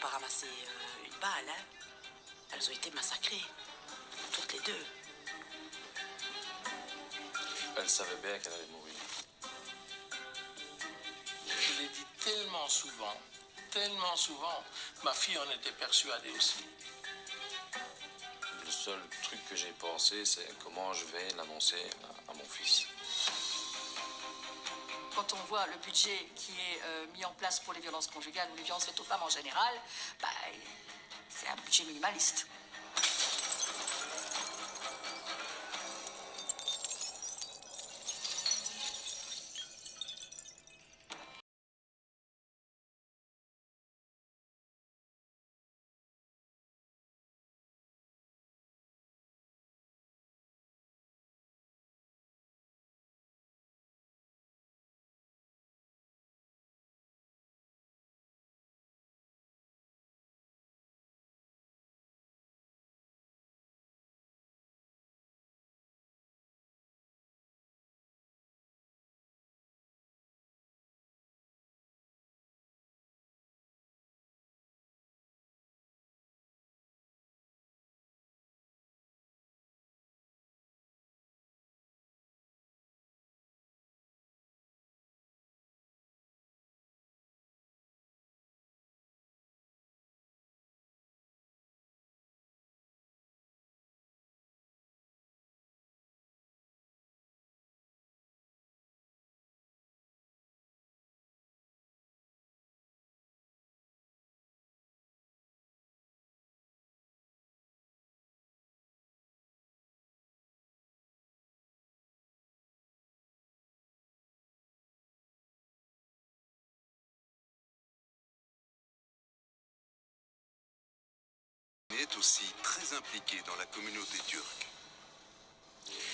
pas ramassé une balle, hein. Elles ont été massacrées, toutes les deux. Elle savait bien qu'elle allait mourir. Je l'ai dit tellement souvent, ma fille en était persuadée aussi. Le seul truc que j'ai pensé, c'est comment je vais l'annoncer à mon fils. Quand on voit le budget qui est mis en place pour les violences conjugales ou les violences faites aux femmes en général, bah, c'est un budget minimaliste. Est aussi très impliqué dans la communauté turque.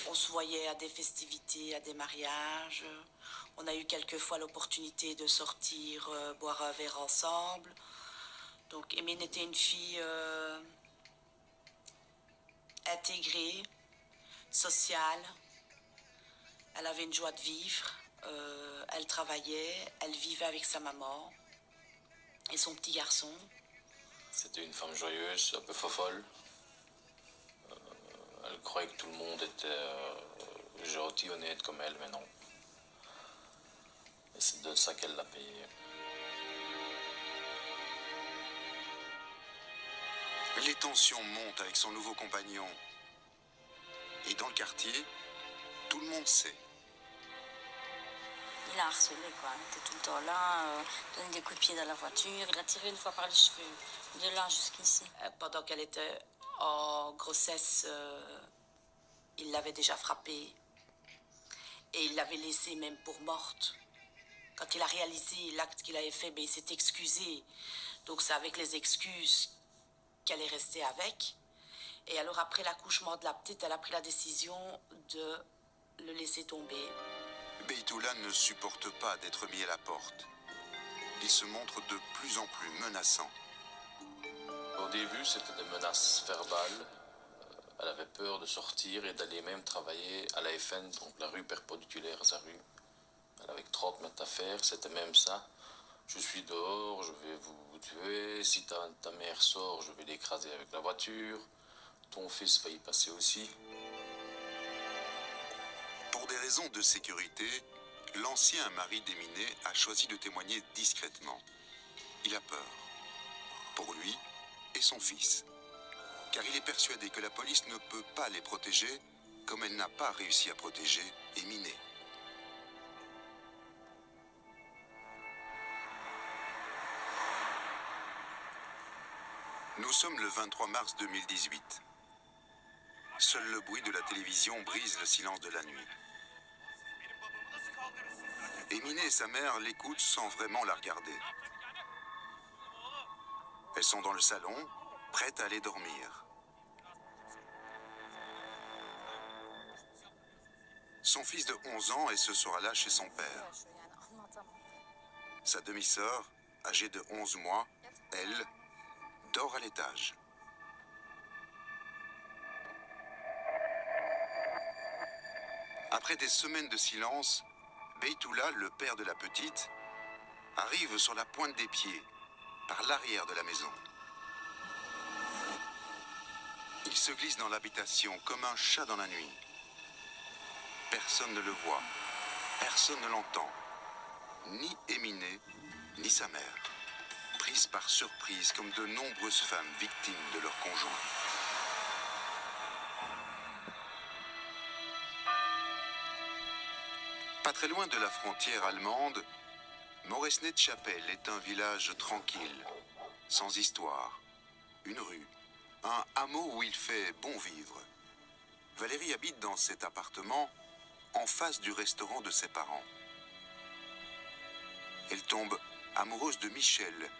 On se voyait à des festivités, à des mariages. On a eu quelquefois l'opportunité de sortir, boire un verre ensemble. Donc Emine était une fille intégrée, sociale. Elle avait une joie de vivre. Elle travaillait, elle vivait avec sa maman et son petit garçon. C'était une femme joyeuse, un peu fofolle. Elle croyait que tout le monde était gentil, honnête comme elle, mais non. Et c'est de ça qu'elle l'a payé. Les tensions montent avec son nouveau compagnon. Et dans le quartier, tout le monde sait. Il a harcelé, quoi. Il était tout le temps là, donné des coups de pied dans la voiture. Il a tiré une fois par les cheveux, de là jusqu'ici. Pendant qu'elle était en grossesse, il l'avait déjà frappée. Et il l'avait laissée même pour morte. Quand il a réalisé l'acte qu'il avait fait, ben, il s'est excusé. Donc c'est avec les excuses qu'elle est restée avec. Et alors après l'accouchement de la petite, elle a pris la décision de le laisser tomber. Beytoula ne supporte pas d'être mis à la porte. Il se montre de plus en plus menaçant. Au début, c'était des menaces verbales. Elle avait peur de sortir et d'aller même travailler à la FN, donc la rue perpendiculaire à sa rue. Elle avait 30 mètres à faire, c'était même ça. Je suis dehors, je vais vous tuer. Si ta mère sort, je vais l'écraser avec la voiture. Ton fils va y passer aussi. Pour des raisons de sécurité, l'ancien mari d'Emine a choisi de témoigner discrètement. Il a peur. Pour lui et son fils. Car il est persuadé que la police ne peut pas les protéger comme elle n'a pas réussi à protéger Emine. Nous sommes le 23 mars 2018. Seul le bruit de la télévision brise le silence de la nuit. Emine et sa mère l'écoutent sans vraiment la regarder. Elles sont dans le salon, prêtes à aller dormir. Son fils de 11 ans est ce soir-là chez son père. Sa demi-sœur, âgée de 11 mois, elle, dort à l'étage. Après des semaines de silence, Beytoula, le père de la petite, arrive sur la pointe des pieds, par l'arrière de la maison. Il se glisse dans l'habitation comme un chat dans la nuit. Personne ne le voit, personne ne l'entend, ni Éminé, ni sa mère, prises par surprise comme de nombreuses femmes victimes de leur conjoint. Pas très loin de la frontière allemande, Moresnet-Chapelle est un village tranquille, sans histoire, une rue, un hameau où il fait bon vivre. Valérie habite dans cet appartement en face du restaurant de ses parents. Elle tombe amoureuse de Michel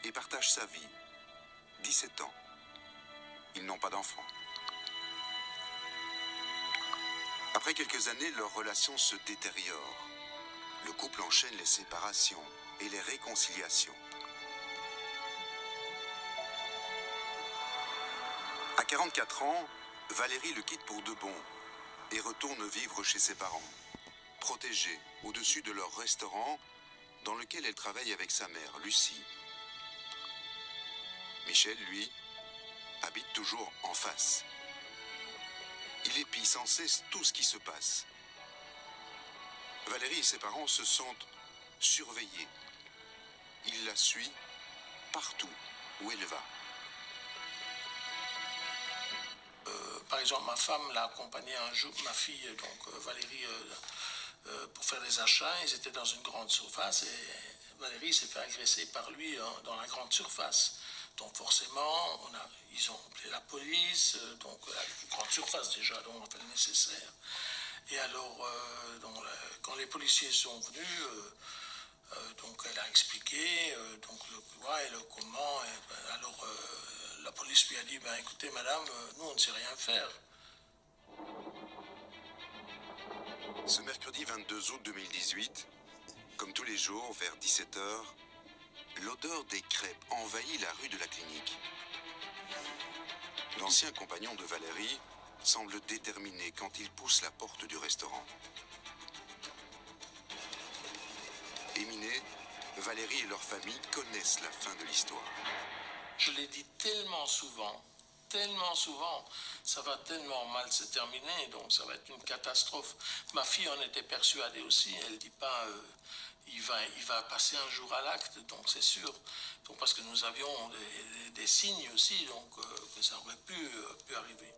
et partage sa vie. 17 ans. Ils n'ont pas d'enfants. Après quelques années, leur relation se détériore. Le couple enchaîne les séparations et les réconciliations. À 44 ans, Valérie le quitte pour de bon et retourne vivre chez ses parents, protégée au-dessus de leur restaurant dans lequel elle travaille avec sa mère, Lucie. Michel, lui, habite toujours en face. Il épie sans cesse tout ce qui se passe. Valérie et ses parents se sentent surveillés. Il la suit partout où elle va. Par exemple, ma femme l'a accompagnée un jour, ma fille, donc Valérie, pour faire des achats. Ils étaient dans une grande surface et Valérie s'est fait agresser par lui dans la grande surface. Donc forcément, ils ont appelé la police, donc la grande surface déjà, donc on a fait le nécessaire. Et alors, quand les policiers sont venus, donc elle a expliqué donc le quoi et le comment. Et, alors la police lui a dit, ben écoutez madame, nous on ne sait rien faire. Ce mercredi 22 août 2018, comme tous les jours, vers 17 h, l'odeur des crêpes envahit la rue de la clinique. L'ancien compagnon de Valérie semble déterminé quand il pousse la porte du restaurant. Éminé, Valérie et leur famille connaissent la fin de l'histoire. Je l'ai dit tellement souvent, ça va tellement mal se terminer, donc ça va être une catastrophe. Ma fille en était persuadée aussi, elle dit pas il va passer un jour à l'acte, donc c'est sûr. Donc parce que nous avions des signes aussi, donc que ça aurait pu arriver.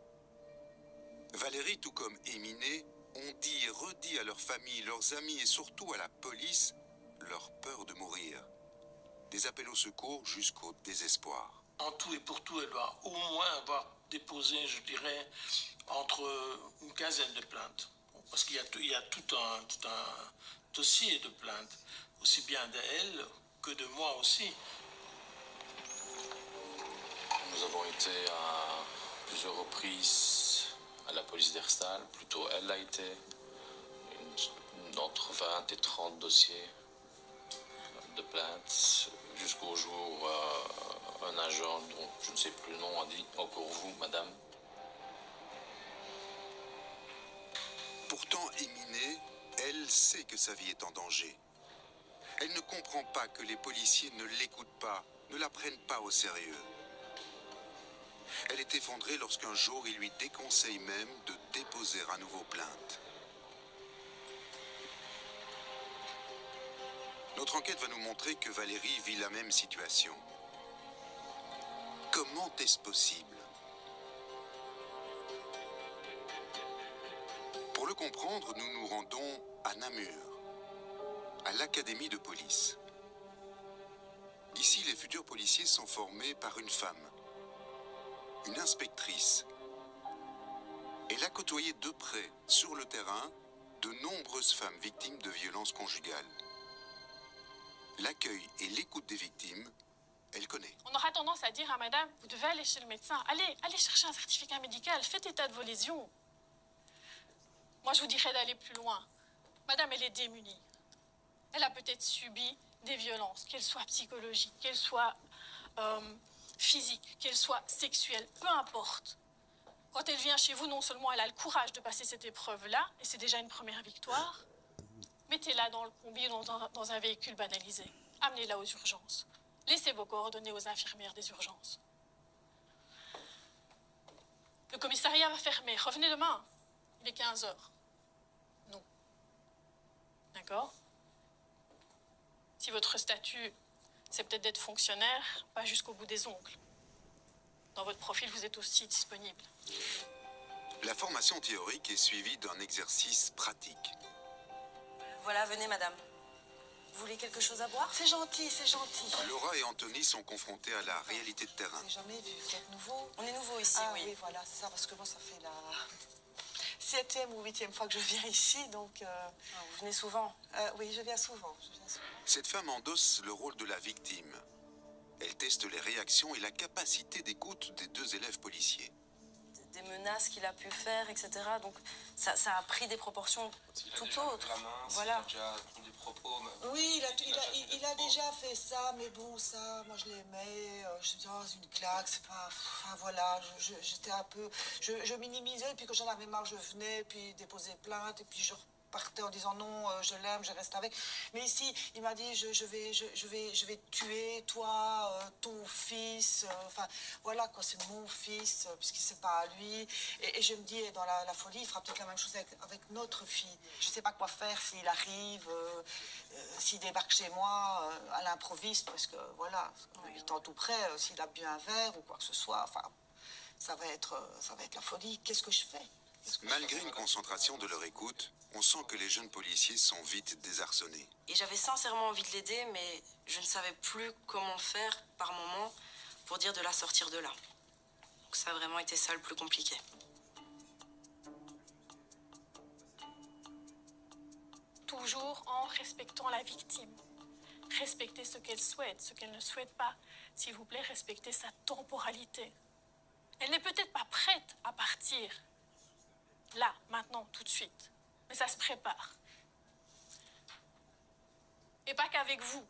Valérie, tout comme Éminé, ont dit et redit à leur famille, leurs amis et surtout à la police leur peur de mourir. Des appels au secours jusqu'au désespoir. En tout et pour tout, elle doit au moins avoir déposé, je dirais, entre une quinzaine de plaintes. Parce qu'il y a tout un dossier de plaintes, aussi bien d'elle que de moi aussi. Nous avons été à plusieurs reprises à la police d'Herstal, plutôt elle a été, entre 20 et 30 dossiers de plaintes, jusqu'au jour un agent, dont je ne sais plus le nom, a dit « Encore vous, madame ». Pourtant, Éminé, elle sait que sa vie est en danger. Elle ne comprend pas que les policiers ne l'écoutent pas, ne la prennent pas au sérieux. Elle est effondrée lorsqu'un jour, il lui déconseille même de déposer à nouveau plainte. Notre enquête va nous montrer que Valérie vit la même situation. Comment est-ce possible? Pour le comprendre, nous nous rendons à Namur, à l'académie de police. Ici, les futurs policiers sont formés par une femme, une inspectrice. Elle a côtoyé de près, sur le terrain, de nombreuses femmes victimes de violences conjugales. L'accueil et l'écoute des victimes, elle connaît. On aura tendance à dire à madame, vous devez aller chez le médecin. Allez chercher un certificat médical, faites état de vos lésions. Moi, je vous dirais d'aller plus loin. Madame, elle est démunie. Elle a peut-être subi des violences, qu'elles soient psychologiques, qu'elles soient physiques, qu'elles soient sexuelles, peu importe. Quand elle vient chez vous, non seulement elle a le courage de passer cette épreuve-là, et c'est déjà une première victoire, mettez-la dans le combi ou dans un véhicule banalisé. Amenez-la aux urgences. Laissez vos coordonnées aux infirmières des urgences. Le commissariat va fermer. Revenez demain. Il est 15 heures. Non. D'accord? Si votre statut, c'est peut-être d'être fonctionnaire, pas jusqu'au bout des ongles. Dans votre profil, vous êtes aussi disponible. La formation théorique est suivie d'un exercice pratique. Voilà, venez, madame. Vous voulez quelque chose à boire? C'est gentil, c'est gentil. Laura et Anthony sont confrontés à la réalité de terrain. J'ai jamais vu, vous êtes nouveau? On est nouveau ici, Ah oui. oui, voilà, c'est ça, parce que moi, ça fait la 7e ou 8e fois que je viens ici, donc... Ah, vous venez souvent? Oui, je viens souvent. Cette femme endosse le rôle de la victime. Elle teste les réactions et la capacité d'écoute des deux élèves policiers. Des menaces qu'il a pu faire, etc. Donc ça a pris des proportions tout autres. Voilà. Il a déjà des propos. Oui, il a déjà fait ça, mais bon, ça, moi je l'aimais. Je me disais, oh, c'est une claque, c'est pas. Enfin voilà, j'étais un peu. Je minimisais, et puis quand j'en avais marre, je venais, puis déposer plainte, et puis je repartais en disant non, je l'aime, je reste avec. Mais ici, il m'a dit, je vais te tuer, toi, ton fils. Enfin, voilà, quoi, c'est mon fils, puisque c'est pas à lui. Et je me dis, dans la folie, il fera peut-être la même chose avec notre fille. Je sais pas quoi faire s'il arrive, s'il débarque chez moi à l'improviste, parce que voilà, il est en tout près, s'il a bu un verre ou quoi que ce soit, enfin, ça va être la folie. Qu'est-ce que je fais? Malgré une concentration de leur écoute, on sent que les jeunes policiers sont vite désarçonnés. Et j'avais sincèrement envie de l'aider, mais je ne savais plus comment faire par moment pour dire de la sortir de là. Donc ça a vraiment été ça le plus compliqué. Toujours en respectant la victime. Respectez ce qu'elle souhaite, ce qu'elle ne souhaite pas. S'il vous plaît, respectez sa temporalité. Elle n'est peut-être pas prête à partir. Là, maintenant, tout de suite. Mais ça se prépare. Et pas qu'avec vous.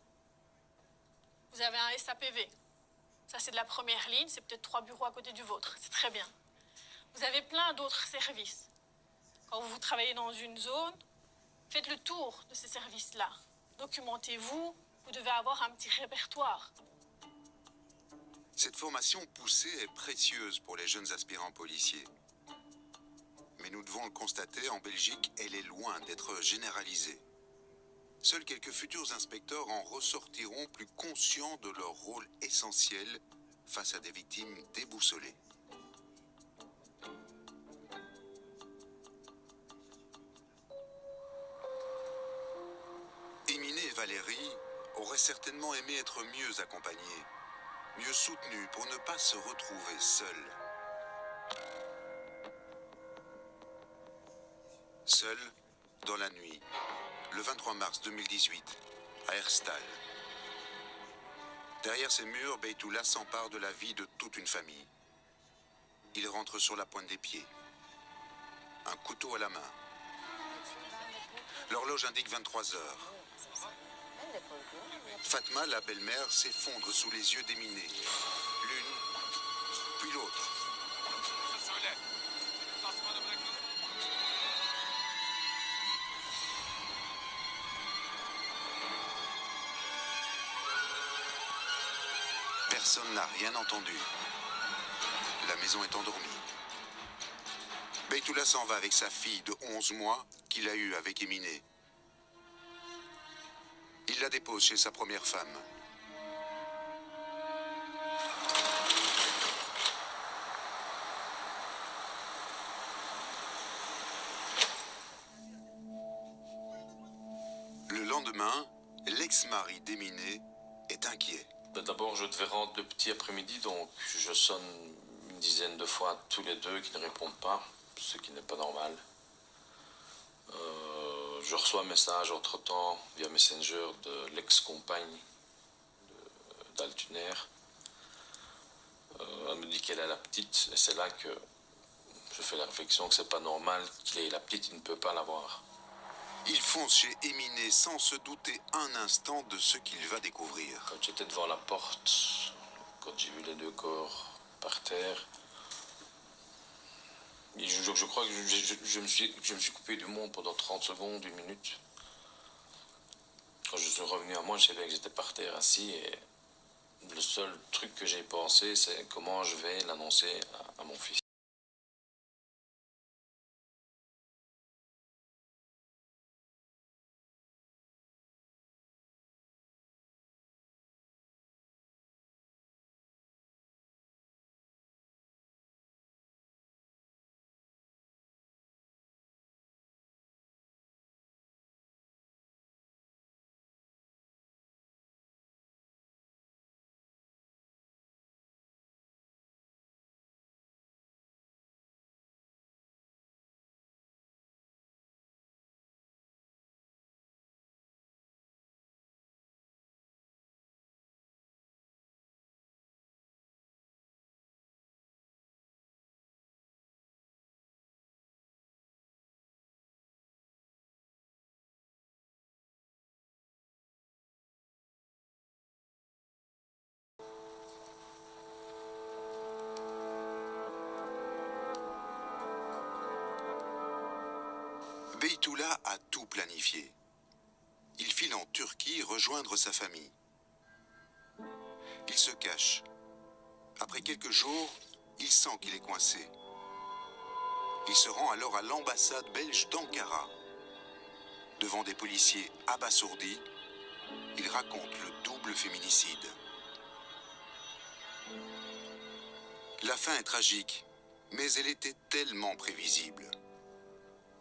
Vous avez un SAPV. Ça, c'est de la première ligne. C'est peut-être 3 bureaux à côté du vôtre. C'est très bien. Vous avez plein d'autres services. Quand vous travaillez dans une zone, faites le tour de ces services-là. Documentez-vous. Vous devez avoir un petit répertoire. Cette formation poussée est précieuse pour les jeunes aspirants policiers. Mais nous devons le constater, en Belgique, elle est loin d'être généralisée. Seuls quelques futurs inspecteurs en ressortiront plus conscients de leur rôle essentiel face à des victimes déboussolées. Éminé et Valérie auraient certainement aimé être mieux accompagnés, mieux soutenus pour ne pas se retrouver seuls. Seul, dans la nuit, le 23 mars 2018, à Herstal. Derrière ces murs, Beytoula s'empare de la vie de toute une famille. Il rentre sur la pointe des pieds, un couteau à la main. L'horloge indique 23 heures. Fatma, la belle-mère, s'effondre sous les yeux d'Éminé. L'une, puis l'autre. Personne n'a rien entendu. La maison est endormie. Beytoula s'en va avec sa fille de 11 mois qu'il a eue avec Éminé. Il la dépose chez sa première femme. Le lendemain, l'ex-mari d'Éminé est inquiet. D'abord, je devais rendre le petit après-midi, donc je sonne une dizaine de fois tous les deux qui ne répondent pas, ce qui n'est pas normal. Je reçois un message entre-temps via Messenger de l'ex-compagne d'Altuner. Elle me dit qu'elle a la petite, et c'est là que je fais la réflexion que c'est pas normal qu'il ait la petite, il ne peut pas l'avoir. Il fonce chez Éminé sans se douter un instant de ce qu'il va découvrir. Quand j'étais devant la porte, quand j'ai vu les deux corps par terre, je crois que je me suis coupé du monde pendant 30 secondes, 1 minute. Quand je suis revenu à moi, je savais que j'étais par terre assis et le seul truc que j'ai pensé, c'est comment je vais l'annoncer à mon fils. Beytullah a tout planifié. Il file en Turquie rejoindre sa famille. Il se cache. Après quelques jours, il sent qu'il est coincé. Il se rend alors à l'ambassade belge d'Ankara. Devant des policiers abasourdis, il raconte le double féminicide. La fin est tragique, mais elle était tellement prévisible.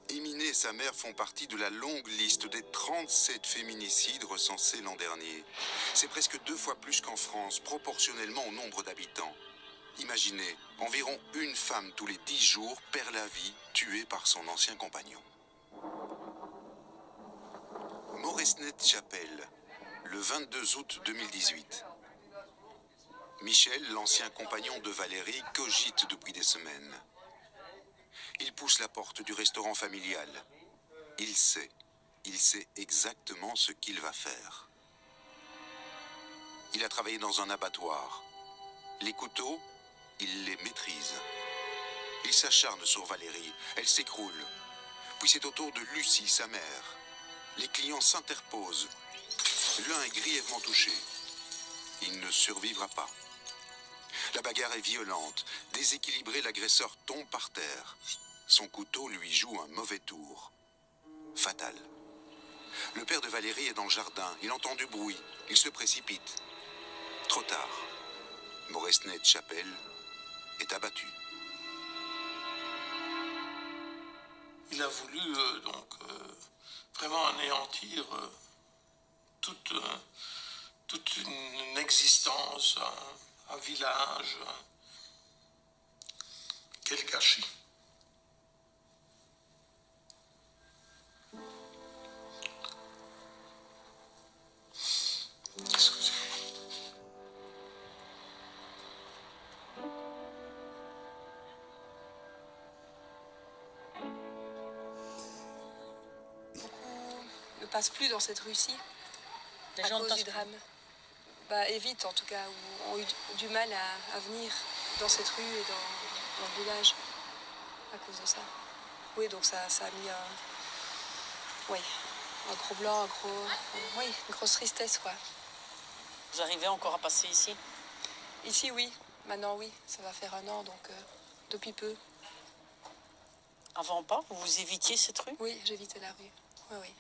Emine et sa mère font partie de la longue liste des 37 féminicides recensés l'an dernier. C'est presque 2 fois plus qu'en France, proportionnellement au nombre d'habitants. Imaginez, environ une femme tous les 10 jours perd la vie, tuée par son ancien compagnon. Moresnet-Chapelle, le 22 août 2018. Michel, l'ancien compagnon de Valérie, cogite depuis des semaines. Il pousse la porte du restaurant familial. Il sait exactement ce qu'il va faire. Il a travaillé dans un abattoir. Les couteaux, il les maîtrise. Il s'acharne sur Valérie, elle s'écroule. Puis c'est au tour de Lucie, sa mère. Les clients s'interposent. L'un est grièvement touché. Il ne survivra pas. La bagarre est violente. Déséquilibré, l'agresseur tombe par terre. Son couteau lui joue un mauvais tour. Fatal. Le père de Valérie est dans le jardin. Il entend du bruit. Il se précipite. Trop tard. Moresnet-Chapelle est abattu. Il a voulu vraiment anéantir toute une existence, un village. Quel gâchis. Ne passe plus dans cette rue-ci à cause du drame. Bah, évite en tout cas, ou ont eu du mal à venir dans cette rue et dans le village à cause de ça. Oui, donc ça a mis un gros blanc, une grosse tristesse, quoi. Vous arrivez encore à passer ici? Ici, oui. Maintenant, oui. Ça va faire 1 an, donc depuis peu. Avant pas, vous évitiez cette rue? Oui, j'évitais la rue. Oui, oui.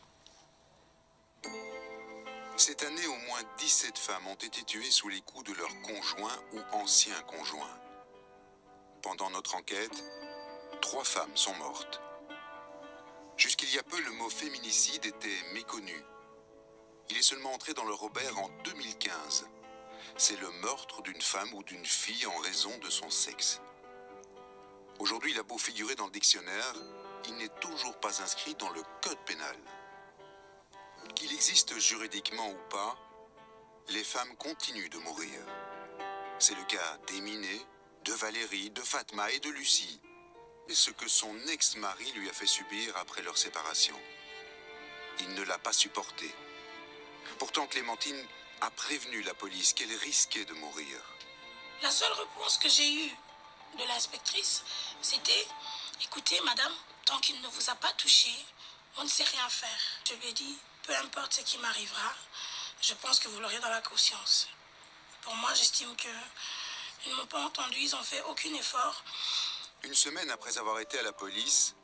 Cette année, au moins 17 femmes ont été tuées sous les coups de leurs conjoints ou anciens conjoints. Pendant notre enquête, 3 femmes sont mortes. Jusqu'il y a peu, le mot féminicide était méconnu. Il est seulement entré dans le Robert en 2015. C'est le meurtre d'une femme ou d'une fille en raison de son sexe. Aujourd'hui, il a beau figurer dans le dictionnaire, il n'est toujours pas inscrit dans le code pénal. Qu'il existe juridiquement ou pas, les femmes continuent de mourir. C'est le cas d'Emine, de Valérie, de Fatma et de Lucie. Et ce que son ex-mari lui a fait subir après leur séparation. Il ne l'a pas supporté. Pourtant, Clémentine a prévenu la police qu'elle risquait de mourir. La seule réponse que j'ai eue de l'inspectrice, c'était « Écoutez, madame, tant qu'il ne vous a pas touché, on ne sait rien faire. » Je lui ai dit « Peu importe ce qui m'arrivera, je pense que vous l'aurez dans la conscience. » Pour moi, j'estime qu'ils ne m'ont pas entendu, ils n'ont fait aucun effort. Une semaine après avoir été à la police,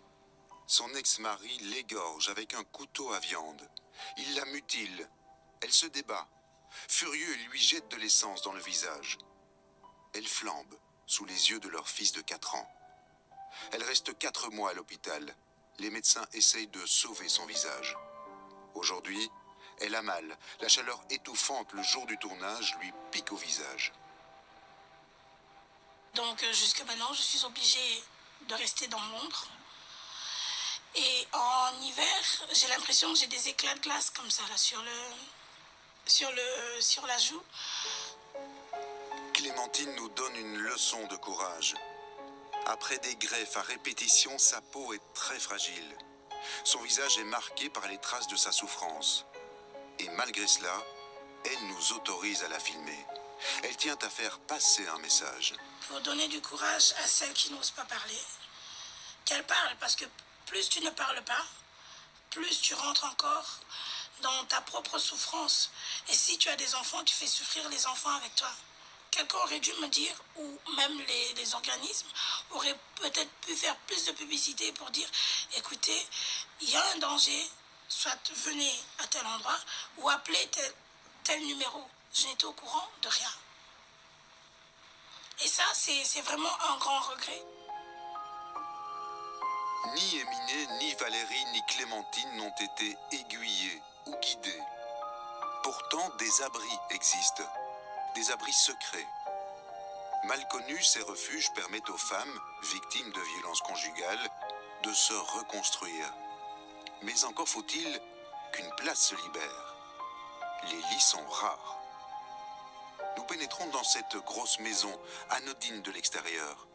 son ex-mari l'égorge avec un couteau à viande. Il la mutile. Elle se débat. Furieux, il lui jette de l'essence dans le visage. Elle flambe sous les yeux de leur fils de 4 ans. Elle reste 4 mois à l'hôpital. Les médecins essayent de sauver son visage. Aujourd'hui, elle a mal. La chaleur étouffante le jour du tournage lui pique au visage. Donc jusque maintenant, je suis obligée de rester dans l'ombre. Et en hiver, j'ai l'impression que j'ai des éclats de glace comme ça là sur la joue. Clémentine nous donne une leçon de courage. Après des greffes à répétition, sa peau est très fragile. Son visage est marqué par les traces de sa souffrance. Et malgré cela, elle nous autorise à la filmer. Elle tient à faire passer un message. Pour donner du courage à celles qui n'osent pas parler, qu'elles parlent, parce que plus tu ne parles pas, plus tu rentres encore dans ta propre souffrance. Et si tu as des enfants, tu fais souffrir les enfants avec toi. Quelqu'un aurait dû me dire, ou même les organismes, auraient peut-être pu faire plus de publicité pour dire, écoutez, il y a un danger, soit venez à tel endroit, ou appelez tel numéro. Je n'étais au courant de rien. Et ça, c'est vraiment un grand regret. Ni Éminé, ni Valérie, ni Clémentine n'ont été aiguillés ou guidés. Pourtant, des abris existent. Des abris secrets. Mal connus, ces refuges permettent aux femmes, victimes de violences conjugales, de se reconstruire. Mais encore faut-il qu'une place se libère. Les lits sont rares. Nous pénétrons dans cette grosse maison, anodine de l'extérieur.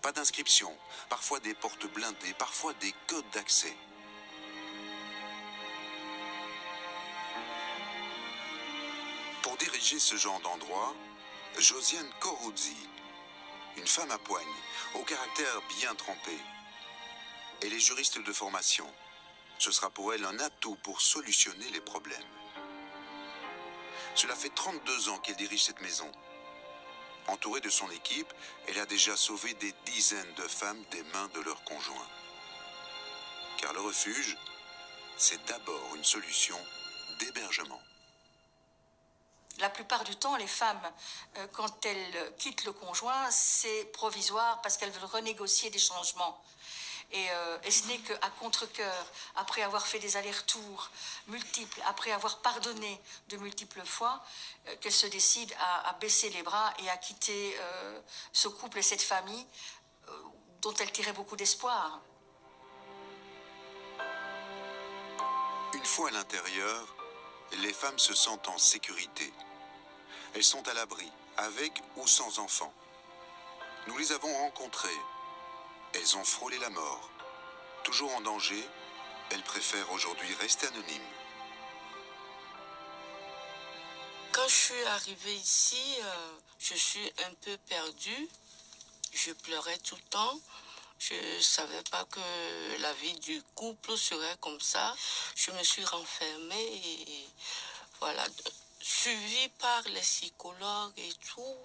Pas d'inscription, parfois des portes blindées, parfois des codes d'accès. Pour diriger ce genre d'endroit, Josiane Coruzzi, une femme à poigne, au caractère bien trempé. Elle est juriste de formation. Ce sera pour elle un atout pour solutionner les problèmes. Cela fait 32 ans qu'elle dirige cette maison. Entourée de son équipe, elle a déjà sauvé des dizaines de femmes des mains de leurs conjoints. Car le refuge, c'est d'abord une solution d'hébergement. La plupart du temps, les femmes, quand elles quittent le conjoint, c'est provisoire parce qu'elles veulent renégocier des changements. Et ce n'est qu'à contre-cœur, après avoir fait des allers-retours multiples, après avoir pardonné de multiples fois, qu'elles se décident à baisser les bras et à quitter ce couple et cette famille dont elles tiraient beaucoup d'espoir. Une fois à l'intérieur, les femmes se sentent en sécurité. Elles sont à l'abri, avec ou sans enfants. Nous les avons rencontrées. Elles ont frôlé la mort. Toujours en danger, elles préfèrent aujourd'hui rester anonymes. Quand je suis arrivée ici, je suis un peu perdue. Je pleurais tout le temps. Je ne savais pas que la vie du couple serait comme ça. Je me suis renfermée et voilà, suivie par les psychologues et tout.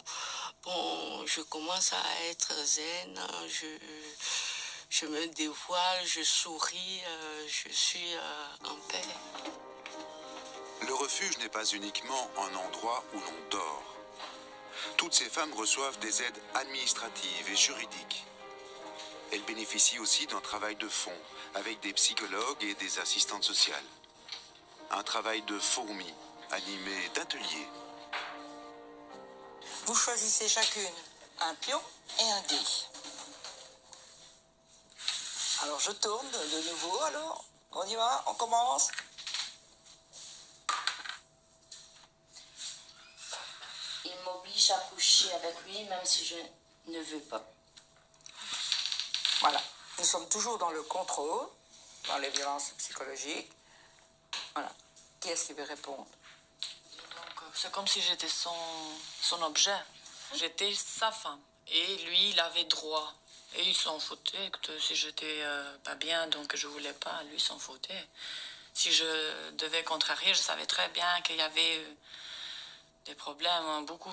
Bon, je commence à être zen, je me dévoile, je souris, je suis en paix. Le refuge n'est pas uniquement un endroit où l'on dort. Toutes ces femmes reçoivent des aides administratives et juridiques. Elles bénéficient aussi d'un travail de fond avec des psychologues et des assistantes sociales. Un travail de fourmi animé d'ateliers. Vous choisissez chacune un pion et un dé. Alors je tourne de nouveau, alors on y va, on commence. Il m'oblige à coucher avec lui même si je ne veux pas. Voilà, nous sommes toujours dans le contrôle, dans les violences psychologiques. Voilà, qui est-ce qui veut répondre? C'est comme si j'étais son objet. J'étais sa femme. Et lui, il avait droit. Et il s'en foutait que si j'étais pas bien, donc je voulais pas, lui s'en foutait. Si je devais contrarier, je savais très bien qu'il y avait des problèmes, beaucoup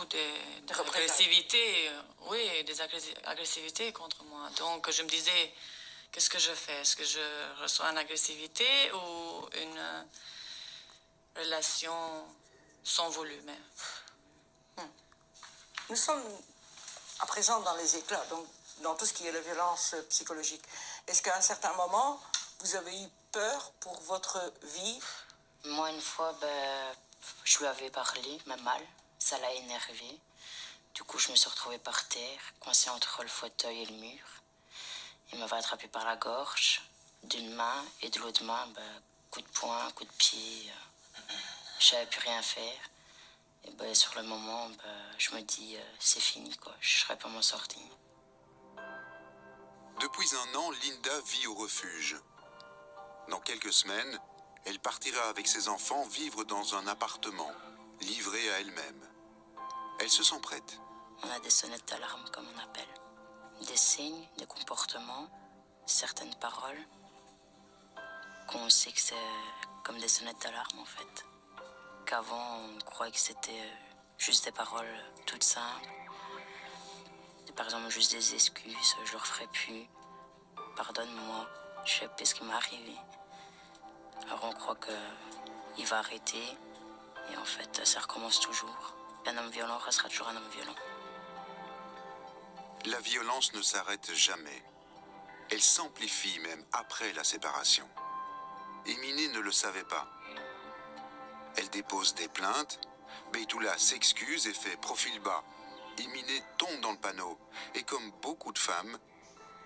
d'agressivité, oui, des agressivités contre moi. Donc je me disais, qu'est-ce que je fais? Est-ce que je reçois une agressivité ou une relation sans volume? Nous sommes à présent dans les éclats, donc dans tout ce qui est la violence psychologique. Est-ce qu'à un certain moment, vous avez eu peur pour votre vie? Moi, une fois, je lui avais parlé, mais mal. Ça l'a énervé. Du coup, je me suis retrouvée par terre, coincée entre le fauteuil et le mur. Il m'avait attrapé par la gorge, d'une main, et de l'autre main, coup de poing, coup de pied. Je savais plus rien faire. Et sur le moment, je me dis, c'est fini, quoi. Je ne serais pas m'en sortir. Depuis un an, Linda vit au refuge. Dans quelques semaines, elle partira avec ses enfants vivre dans un appartement, livré à elle-même. Elle se sent prête. On a des sonnettes d'alarme, comme on appelle. Des signes, des comportements, certaines paroles, qu'on sait que c'est comme des sonnettes d'alarme, en fait. Qu'avant, on croyait que c'était juste des paroles toutes simples. Par exemple, juste des excuses, je le referai plus. Pardonne-moi, je sais pas ce qui m'est arrivé. Alors on croit qu'il va arrêter, et en fait, ça recommence toujours. Un homme violent restera toujours un homme violent. La violence ne s'arrête jamais. Elle s'amplifie même après la séparation. Éminé ne le savait pas. Elle dépose des plaintes, Beytoula s'excuse et fait profil bas. Éminé tombe dans le panneau, et comme beaucoup de femmes,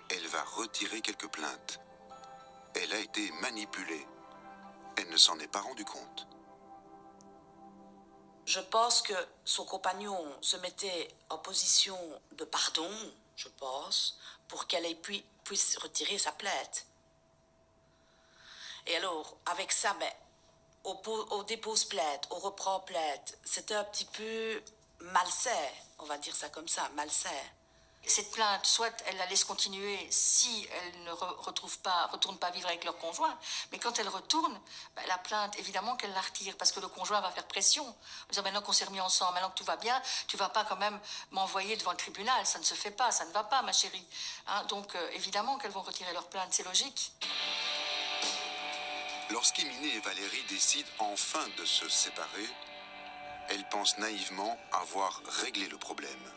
elle va retirer quelques plaintes. Elle a été manipulée. Elle ne s'en est pas rendue compte. Je pense que son compagnon se mettait en position de pardon, je pense, pour qu'elle puisse retirer sa plainte. Et alors, avec ça, on dépose plainte, on reprend plainte. C'était un petit peu malsain, on va dire ça comme ça, malsain. Cette plainte, soit elle la laisse continuer si elle ne retourne pas vivre avec leur conjoint, mais quand elle retourne, la plainte, évidemment qu'elle la retire, parce que le conjoint va faire pression. En disant, maintenant qu'on s'est remis ensemble, maintenant que tout va bien, tu vas pas quand même m'envoyer devant le tribunal, ça ne se fait pas, ça ne va pas, ma chérie. Donc, évidemment qu'elles vont retirer leur plainte, c'est logique. Lorsqu'Éminé et Valérie décident enfin de se séparer, elles pensent naïvement avoir réglé le problème.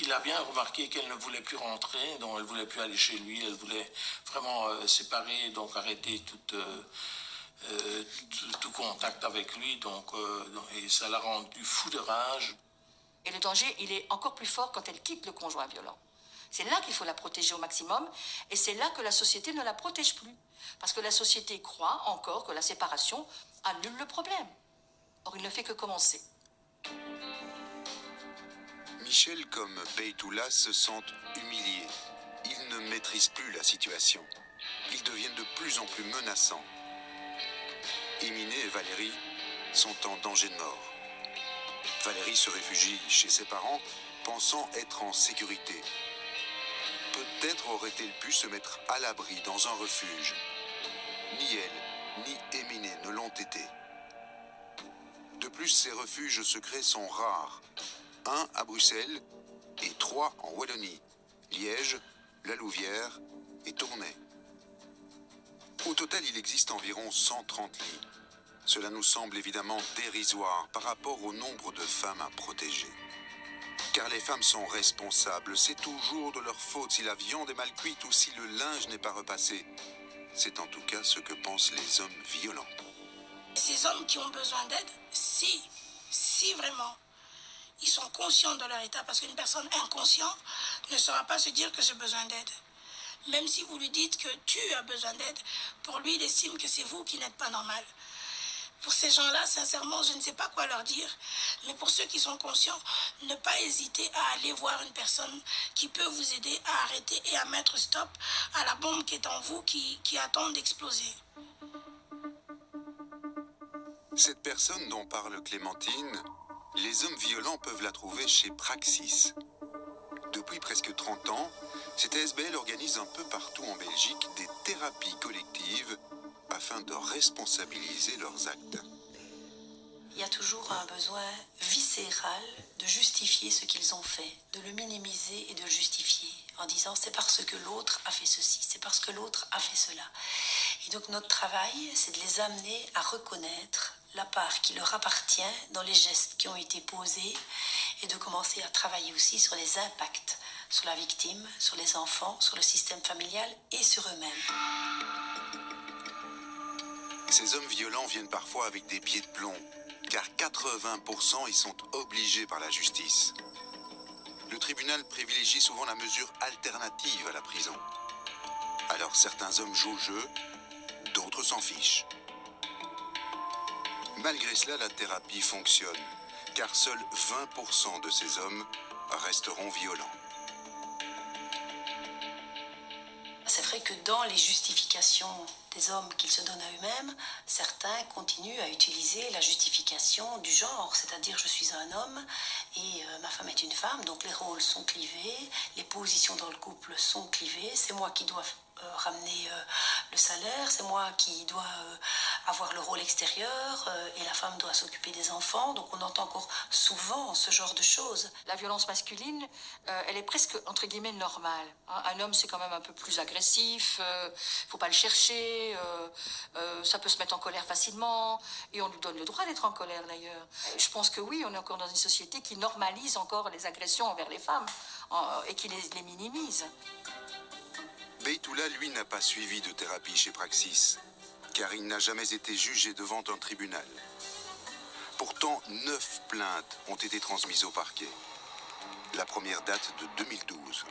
Il a bien remarqué qu'elle ne voulait plus rentrer, donc elle ne voulait plus aller chez lui, elle voulait vraiment séparer, donc arrêter tout contact avec lui, et ça l'a rendu fou de rage. Et le danger, il est encore plus fort quand elle quitte le conjoint violent. C'est là qu'il faut la protéger au maximum, et c'est là que la société ne la protège plus. Parce que la société croit encore que la séparation annule le problème. Or, il ne fait que commencer. Michel comme Beytoula se sentent humiliés. Ils ne maîtrisent plus la situation. Ils deviennent de plus en plus menaçants. Éminé et Valérie sont en danger de mort. Valérie se réfugie chez ses parents, pensant être en sécurité. Peut-être aurait-elle pu se mettre à l'abri dans un refuge. Ni elle, ni Éminé ne l'ont été. De plus, ces refuges secrets sont rares. 1 à Bruxelles et 3 en Wallonie, Liège, La Louvière et Tournai. Au total, il existe environ 130 lits. Cela nous semble évidemment dérisoire par rapport au nombre de femmes à protéger. Car les femmes sont responsables, c'est toujours de leur faute si la viande est mal cuite ou si le linge n'est pas repassé. C'est en tout cas ce que pensent les hommes violents. Ces hommes qui ont besoin d'aide, si vraiment, ils sont conscients de leur état, parce qu'une personne inconsciente ne saura pas se dire que j'ai besoin d'aide. Même si vous lui dites que tu as besoin d'aide, pour lui, il estime que c'est vous qui n'êtes pas normal. Pour ces gens-là, sincèrement, je ne sais pas quoi leur dire. Mais pour ceux qui sont conscients, ne pas hésiter à aller voir une personne qui peut vous aider à arrêter et à mettre stop à la bombe qui est en vous, qui attend d'exploser. Cette personne dont parle Clémentine, les hommes violents peuvent la trouver chez Praxis. Depuis presque 30 ans, cette ASBL organise un peu partout en Belgique des thérapies collectives afin de responsabiliser leurs actes. il y a toujours un besoin viscéral de justifier ce qu'ils ont fait, de le minimiser et de le justifier, en disant c'est parce que l'autre a fait ceci, c'est parce que l'autre a fait cela. Et donc notre travail, c'est de les amener à reconnaître la part qui leur appartient dans les gestes qui ont été posés et de commencer à travailler aussi sur les impacts, sur la victime, sur les enfants, sur le système familial et sur eux-mêmes. Ces hommes violents viennent parfois avec des pieds de plomb, car 80% y sont obligés par la justice. Le tribunal privilégie souvent la mesure alternative à la prison. Alors certains hommes jouent le jeu, d'autres s'en fichent. Malgré cela, la thérapie fonctionne, car seuls 20% de ces hommes resteront violents. C'est vrai que dans les justifications des hommes qu'ils se donnent à eux-mêmes, certains continuent à utiliser la justification du genre, c'est-à-dire je suis un homme et ma femme est une femme, donc les rôles sont clivés, les positions dans le couple sont clivées, c'est moi qui dois ramener le salaire, c'est moi qui dois avoir le rôle extérieur et la femme doit s'occuper des enfants, donc on entend encore souvent ce genre de choses. La violence masculine, elle est presque, entre guillemets, normale. Un homme, c'est quand même un peu plus agressif, faut pas le chercher, ça peut se mettre en colère facilement, et on lui donne le droit d'être en colère d'ailleurs. Je pense que oui, on est encore dans une société qui normalise encore les agressions envers les femmes et qui les minimise. Beytoula, lui, n'a pas suivi de thérapie chez Praxis, car il n'a jamais été jugé devant un tribunal. Pourtant, 9 plaintes ont été transmises au parquet. La première date de 2012.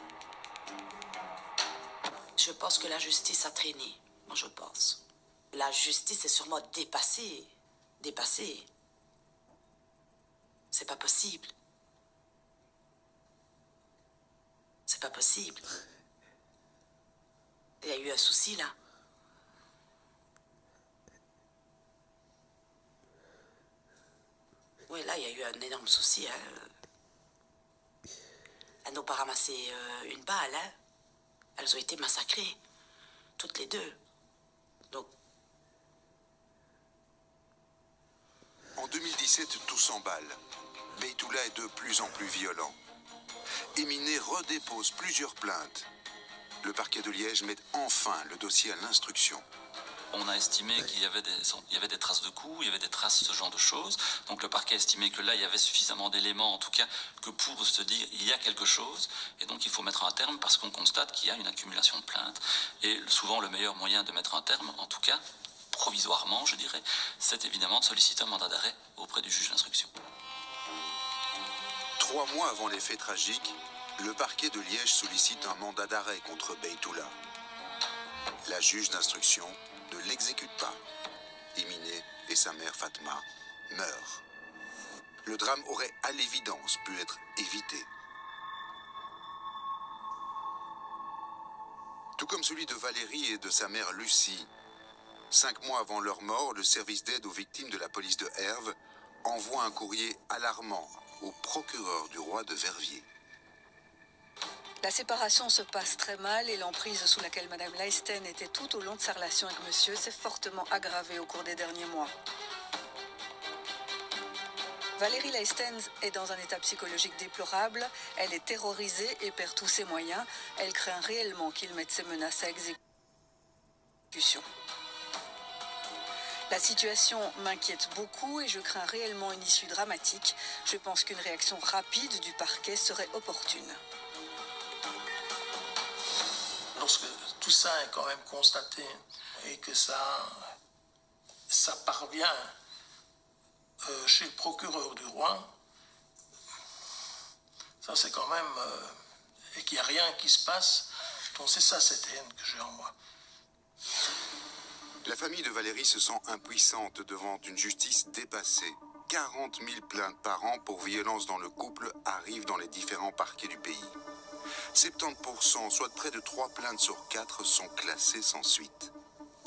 Je pense que la justice a traîné. Moi, je pense. La justice est sûrement dépassée. Dépassée. C'est pas possible. C'est pas possible. Il y a eu un souci, là. Oui, là, il y a eu un énorme souci. Hein. Elles n'ont pas ramassé une balle, hein. Elles ont été massacrées. Toutes les deux. Donc... En 2017, tout s'emballe. Beytoula est de plus en plus violent. Éminé redépose plusieurs plaintes. Le parquet de Liège met enfin le dossier à l'instruction. On a estimé qu'il y avait des traces de coups, il y avait des traces, ce genre de choses. Donc le parquet a estimé que là, il y avait suffisamment d'éléments, en tout cas, que pour se dire il y a quelque chose. Et donc il faut mettre un terme parce qu'on constate qu'il y a une accumulation de plaintes. Et souvent, le meilleur moyen de mettre un terme, en tout cas, provisoirement, je dirais, c'est évidemment de solliciter un mandat d'arrêt auprès du juge d'instruction. 3 mois avant les faits tragiques, le parquet de Liège sollicite un mandat d'arrêt contre Beytoula. La juge d'instruction ne l'exécute pas. Éminé et sa mère Fatma meurent. Le drame aurait à l'évidence pu être évité. Tout comme celui de Valérie et de sa mère Lucie. 5 mois avant leur mort, le service d'aide aux victimes de la police de Herve envoie un courrier alarmant au procureur du roi de Verviers. La séparation se passe très mal et l'emprise sous laquelle Madame Leisten était tout au long de sa relation avec monsieur s'est fortement aggravée au cours des derniers mois. Valérie Leisten est dans un état psychologique déplorable, elle est terrorisée et perd tous ses moyens, elle craint réellement qu'il mette ses menaces à exécution. La situation m'inquiète beaucoup et je crains réellement une issue dramatique. Je pense qu'une réaction rapide du parquet serait opportune. Lorsque tout ça est quand même constaté et que ça parvient chez le procureur du roi, ça c'est quand même... et qu'il n'y a rien qui se passe, donc c'est ça cette haine que j'ai en moi. La famille de Valérie se sent impuissante devant une justice dépassée. 40 000 plaintes par an pour violence dans le couple arrivent dans les différents parquets du pays. 70%, soit près de 3 plaintes sur 4, sont classées sans suite.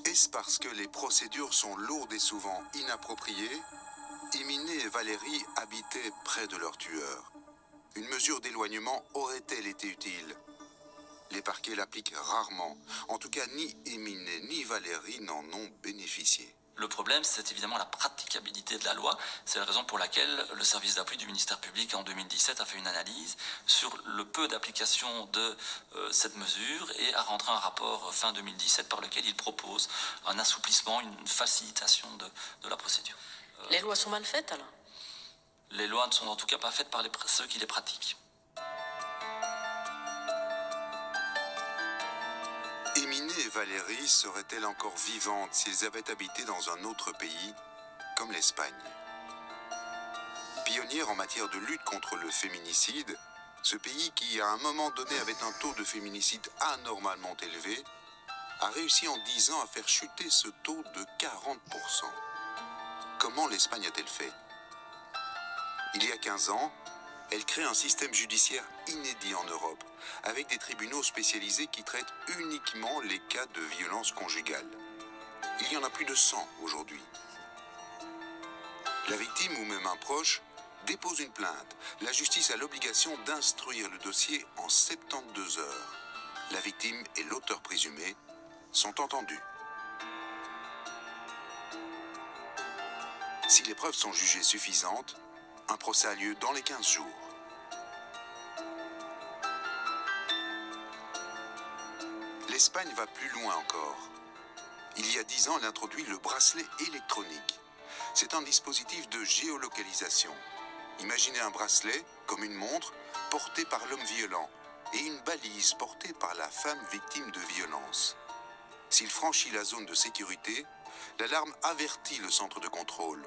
Est-ce parce que les procédures sont lourdes et souvent inappropriées? Éminé et Valérie habitaient près de leur tueur. Une mesure d'éloignement aurait-elle été utile? Les parquets l'appliquent rarement. En tout cas, ni Éminé ni Valérie n'en ont bénéficié. Le problème, c'est évidemment la praticabilité de la loi. C'est la raison pour laquelle le service d'appui du ministère public en 2017 a fait une analyse sur le peu d'application de cette mesure et a rentré un rapport fin 2017 par lequel il propose un assouplissement, une facilitation de la procédure. Les lois sont mal faites alors? Les lois ne sont en tout cas pas faites par ceux qui les pratiquent. Éminé et Valérie seraient-elles encore vivantes s'ils avaient habité dans un autre pays, comme l'Espagne? Pionnière en matière de lutte contre le féminicide, ce pays qui, à un moment donné, avait un taux de féminicide anormalement élevé, a réussi en 10 ans à faire chuter ce taux de 40%. Comment l'Espagne a-t-elle fait? Il y a 15 ans, elle crée un système judiciaire inédit en Europe, avec des tribunaux spécialisés qui traitent uniquement les cas de violence conjugale. Il y en a plus de 100 aujourd'hui. La victime ou même un proche dépose une plainte. La justice a l'obligation d'instruire le dossier en 72 heures. La victime et l'auteur présumé sont entendus. Si les preuves sont jugées suffisantes, un procès a lieu dans les 15 jours. L'Espagne va plus loin encore. Il y a 10 ans, elle introduit le bracelet électronique. C'est un dispositif de géolocalisation. Imaginez un bracelet, comme une montre, porté par l'homme violent, et une balise portée par la femme victime de violence. S'il franchit la zone de sécurité, l'alarme avertit le centre de contrôle.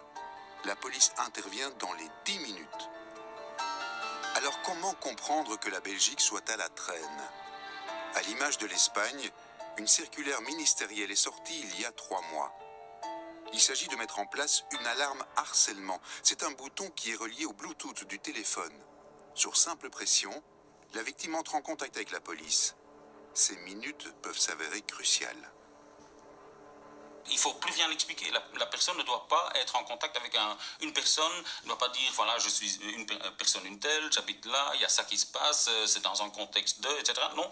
La police intervient dans les 10 minutes. Alors comment comprendre que la Belgique soit à la traîne? À l'image de l'Espagne, une circulaire ministérielle est sortie il y a 3 mois. Il s'agit de mettre en place une alarme harcèlement. C'est un bouton qui est relié au Bluetooth du téléphone. Sur simple pression, la victime entre en contact avec la police. Ces minutes peuvent s'avérer cruciales. Il faut plus bien l'expliquer. La personne ne doit pas être en contact avec une personne, ne doit pas dire, voilà, je suis une personne une telle, j'habite là, il y a ça qui se passe, c'est dans un contexte de, etc. Non,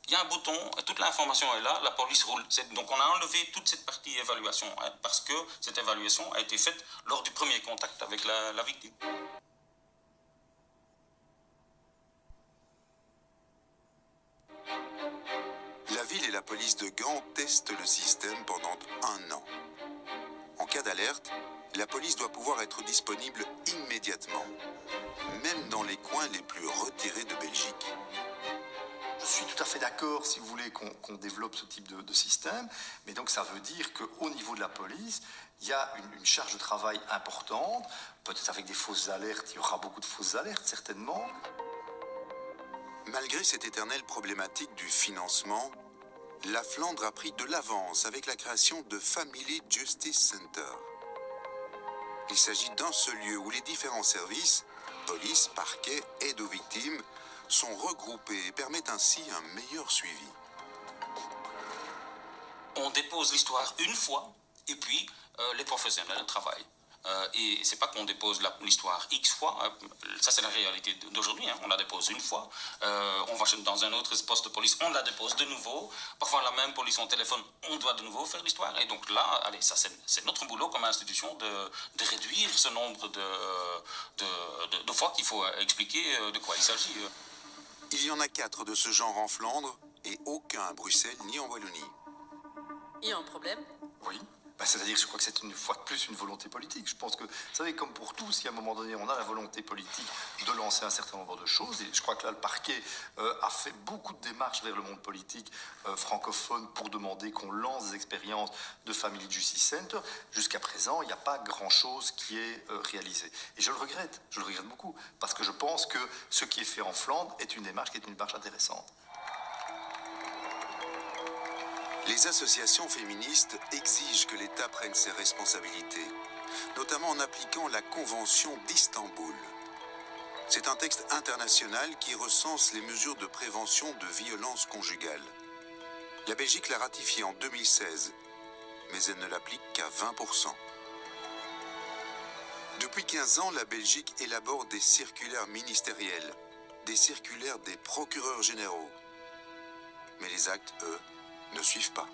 il y a un bouton, toute l'information est là, la police roule. Donc on a enlevé toute cette partie évaluation, hein, parce que cette évaluation a été faite lors du premier contact avec la victime. La ville et la police de Gand testent le système pendant 1 an. En cas d'alerte, la police doit pouvoir être disponible immédiatement, même dans les coins les plus retirés de Belgique. Je suis tout à fait d'accord, si vous voulez, qu'on développe ce type de système, mais donc ça veut dire qu'au niveau de la police, il y a une charge de travail importante, peut-être avec des fausses alertes, il y aura beaucoup de fausses alertes certainement. Malgré cette éternelle problématique du financement, la Flandre a pris de l'avance avec la création de Family Justice Center. Il s'agit d'un seul lieu où les différents services, police, parquet, aide aux victimes, sont regroupés et permettent ainsi un meilleur suivi. On dépose l'histoire une fois et puis les professionnels travaillent. Et c'est pas qu'on dépose l'histoire X fois, ça c'est la réalité d'aujourd'hui, hein. On la dépose une fois, on va dans un autre poste de police, on la dépose de nouveau, parfois la même police en téléphone, on doit de nouveau faire l'histoire, et donc là, allez, ça c'est notre boulot comme institution de réduire ce nombre de fois qu'il faut expliquer de quoi il s'agit. Il y en a 4 de ce genre en Flandre, et aucun à Bruxelles ni en Wallonie. Il y a un problème? Oui. C'est-à-dire, je crois que c'est une fois de plus une volonté politique. Je pense que, vous savez, comme pour tous, si à un moment donné, on a la volonté politique de lancer un certain nombre de choses, et je crois que là, le parquet a fait beaucoup de démarches vers le monde politique francophone pour demander qu'on lance des expériences de Family Justice Center. Jusqu'à présent, il n'y a pas grand-chose qui est réalisé. Et je le regrette beaucoup, parce que je pense que ce qui est fait en Flandre est une démarche intéressante. Les associations féministes exigent que l'État prenne ses responsabilités, notamment en appliquant la Convention d'Istanbul. C'est un texte international qui recense les mesures de prévention de violences conjugales. La Belgique l'a ratifié en 2016, mais elle ne l'applique qu'à 20%. Depuis 15 ans, la Belgique élabore des circulaires ministériels, des circulaires des procureurs généraux. Mais les actes, eux, ne suivent pas.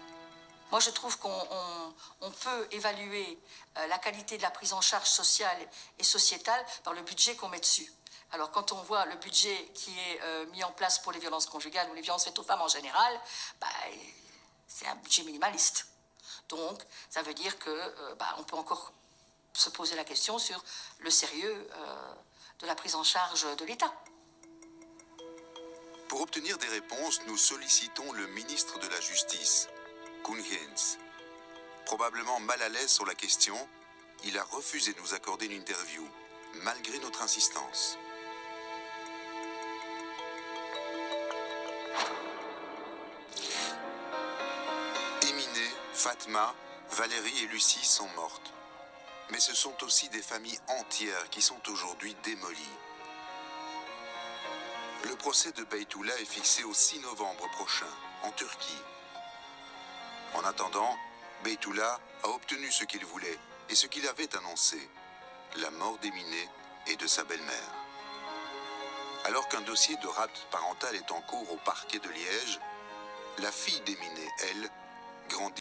Moi, je trouve qu'on peut évaluer la qualité de la prise en charge sociale et sociétale par le budget qu'on met dessus. Alors, quand on voit le budget qui est mis en place pour les violences conjugales ou les violences faites aux femmes en général, c'est un budget minimaliste. Donc, ça veut dire que on peut encore se poser la question sur le sérieux de la prise en charge de l'État. Pour obtenir des réponses, nous sollicitons le ministre de la Justice, Koen Geens. Probablement mal à l'aise sur la question, il a refusé de nous accorder une interview, malgré notre insistance. Éminé, Fatma, Valérie et Lucie sont mortes. Mais ce sont aussi des familles entières qui sont aujourd'hui démolies. Le procès de Beytoula est fixé au 6 novembre prochain, en Turquie. En attendant, Beytoula a obtenu ce qu'il voulait et ce qu'il avait annoncé, la mort d'Éminé et de sa belle-mère. Alors qu'un dossier de rapt parental est en cours au parquet de Liège, la fille d'Éminé, elle, grandit.